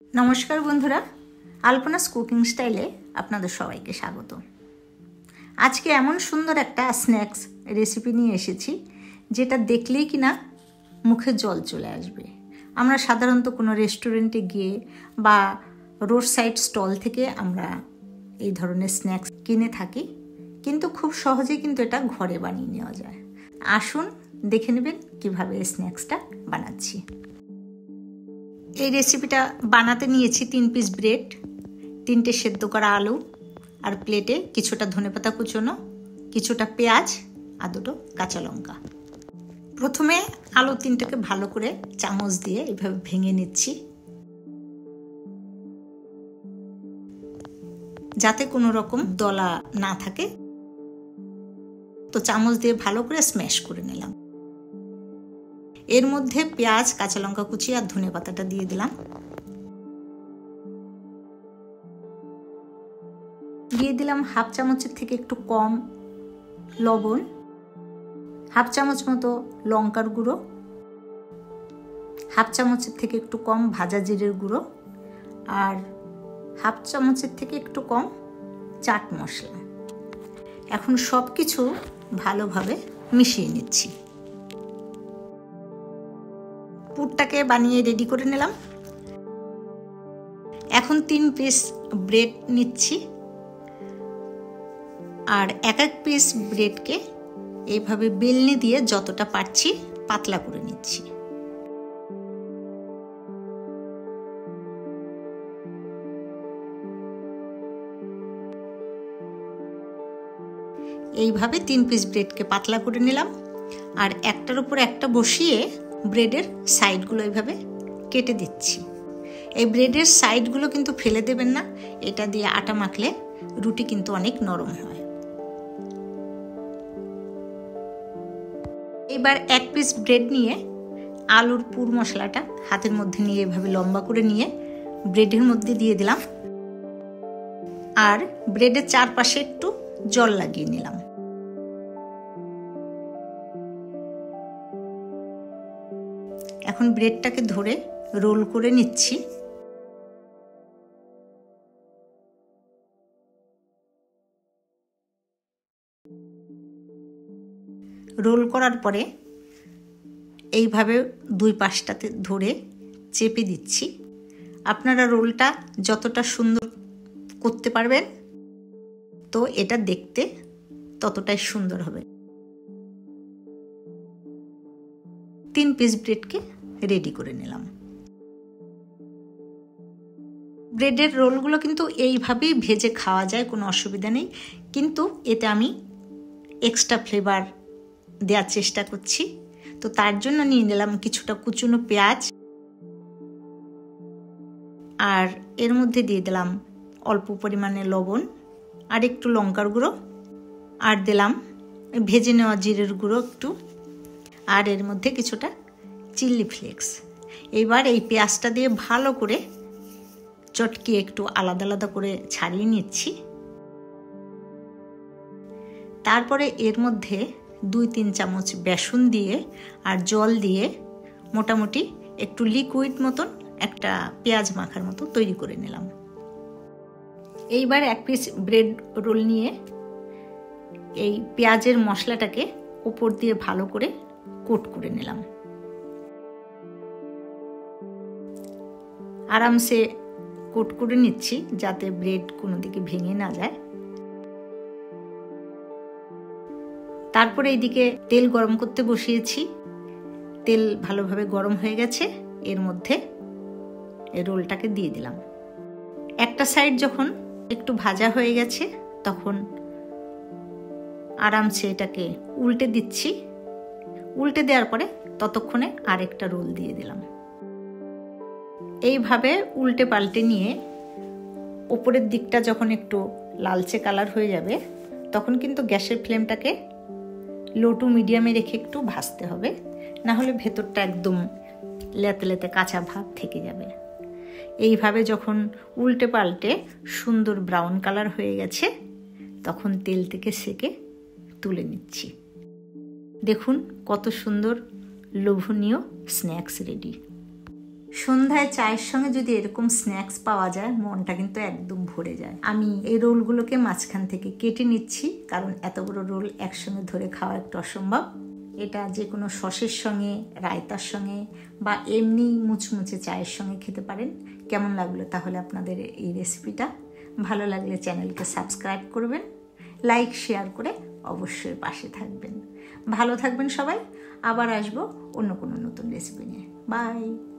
নমস্কার বন্ধুরা, আলপনাস কুকিং স্টাইলে আপনাদের সবাইকে স্বাগত। আজকে এমন সুন্দর একটা স্ন্যাক্স রেসিপি নিয়ে এসেছি যেটা দেখলেই কিনা মুখে জল চলে আসবে। আমরা সাধারণত কোনো রেস্টুরেন্টে গিয়ে বা রোড সাইড স্টল থেকে আমরা এই ধরনের স্ন্যাক্স কিনে থাকি, কিন্তু খুব সহজেই কিন্তু এটা ঘরে বানিয়ে নেওয়া যায়। আসুন দেখে নেবেন কীভাবে এই স্ন্যাক্সটা বানাচ্ছি। এই রেসিপিটা বানাতে নিয়েছি 3 পিস ব্রেড, 3টে সেদ্ধ করা আলু, আর প্লেটে কিছুটা ধনেপাতা কুচোনো, কিছুটা পেঁয়াজ আর 2টো কাঁচা লঙ্কা। প্রথমে আলু 3টাকে ভালো করে চামচ দিয়ে এভাবে ভেঙে নিচ্ছি, যাতে কোনো রকম দলা না থাকে। তো চামচ দিয়ে ভালো করে স্ম্যাশ করে নিলাম। এর মধ্যে পেঁয়াজ, কাঁচা লঙ্কা কুচি আর ধনেপাতাটা দিয়ে দিলাম। দিয়ে দিলাম হাফ চামচের থেকে একটু কম লবণ, হাফ চামচ মতো লঙ্কার গুঁড়ো, হাফ চামচের থেকে একটু কম ভাজা জিরের গুঁড়ো, আর হাফ চামচের থেকে একটু কম চাট মশলা। এখন সব কিছু ভালোভাবে মিশিয়ে নিচ্ছি। পুরটাকে বানিয়ে রেডি করে নিলাম। এখন 3 পিস ব্রেড নিচ্ছি, আর এক পিস ব্রেডকে এইভাবে বেলনি দিয়ে যতটা পারছি পাতলা করে নিচ্ছি। এইভাবে 3 পিস ব্রেডকে পাতলা করে নিলাম, আর একটার উপর একটা বসিয়ে ব্রেডের সাইডগুলো এইভাবে কেটে দিচ্ছি। এই ব্রেডের সাইডগুলো কিন্তু ফেলে দেবেন না, এটা দিয়ে আটা মাখলে রুটি কিন্তু অনেক নরম হয়। এবার 1 পিস ব্রেড নিয়ে আলুর পুর মশলাটা হাতের মধ্যে নিয়ে এভাবে লম্বা করে নিয়ে ব্রেডের মধ্যে দিয়ে দিলাম, আর ব্রেডের চারপাশে একটু জল লাগিয়ে নিলাম। এখন ব্রেডটাকে ধরে রোল করে নিচ্ছি। রোল করার পরে এইভাবে 2 পাশটাতে ধরে চেপে দিচ্ছি। আপনারা রোলটা যতটা সুন্দর করতে পারবেন, তো এটা দেখতে ততটাই সুন্দর হবে। 3 পিস ব্রেডকে রেডি করে নিলাম। ব্রেডের রোলগুলো কিন্তু এইভাবেই ভেজে খাওয়া যায়, কোনো অসুবিধা নেই, কিন্তু এতে আমি এক্সট্রা ফ্লেভার দেওয়ার চেষ্টা করছি। তো তার জন্য নিয়ে নিলাম কিছুটা কুচনো পেঁয়াজ, আর এর মধ্যে দিয়ে দিলাম অল্প পরিমাণে লবণ আর একটু লঙ্কার গুঁড়ো, আর দিলাম ভেজে নেওয়া জিরের গুঁড়ো একটু, আর এর মধ্যে কিছুটা চিলি ফ্লেক্স। এবার এই পেঁয়াজটা দিয়ে ভালো করে চটকিয়ে একটু আলাদা আলাদা করে ছাড়িয়ে নিচ্ছি। তারপরে এর মধ্যে 2-3 চামচ বেসন দিয়ে আর জল দিয়ে মোটামুটি একটু লিকুইড মতন একটা পেঁয়াজ মাখার মতো তৈরি করে নিলাম। এইবার 1 পিস ব্রেড রোল নিয়ে এই পেঁয়াজের মশলাটাকে উপর দিয়ে ভালো করে কোট করে নিলাম। আরামসে কোট করে নিচ্ছি যাতে ব্রেড কোনো দিকে ভেঙে না যায়। তারপরে এইদিকে তেল গরম করতে বসিয়েছি। তেল ভালোভাবে গরম হয়ে গেছে, এর মধ্যে এই রোলটাকে দিয়ে দিলাম। একটা সাইড যখন একটু ভাজা হয়ে গেছে তখন আরামসে এটাকে উল্টে দিচ্ছি। উল্টে দেওয়ার পরে ততক্ষণে আরেকটা রোল দিয়ে দিলাম। এইভাবে উল্টে পাল্টে নিয়ে ওপরের দিকটা যখন একটু লালচে কালার হয়ে যাবে তখন কিন্তু গ্যাসের ফ্লেমটাকে লো টু মিডিয়ামে রেখে একটু ভাজতে হবে, না হলে ভেতরটা একদম লেতে লেতে কাঁচা ভাব থেকে যাবে। এইভাবে যখন উল্টে পাল্টে সুন্দর ব্রাউন কালার হয়ে গেছে তখন তেল থেকে সেকে তুলে নিচ্ছি। দেখুন কত সুন্দর লোভনীয় স্ন্যাক্স রেডি। সন্ধ্যায় চায়ের সঙ্গে যদি এরকম স্ন্যাক্স পাওয়া যায় মনটা কিন্তু একদম ভরে যায়। আমি এই রোলগুলোকে মাঝখান থেকে কেটে নিচ্ছি, কারণ এত বড় রোল একসঙ্গে ধরে খাওয়া একটু অসম্ভব। এটা যে কোনো সসের সঙ্গে, রায়তার সঙ্গে বা এমনি মুচমুচে চায়ের সঙ্গে খেতে পারেন। কেমন লাগলো তাহলে আপনাদের এই রেসিপিটা? ভালো লাগলে চ্যানেলকে সাবস্ক্রাইব করবেন, লাইক শেয়ার করে অবশ্যই পাশে থাকবেন। ভালো থাকবেন সবাই। আবার আসবো অন্য কোনো নতুন রেসিপি নিয়ে। বাই।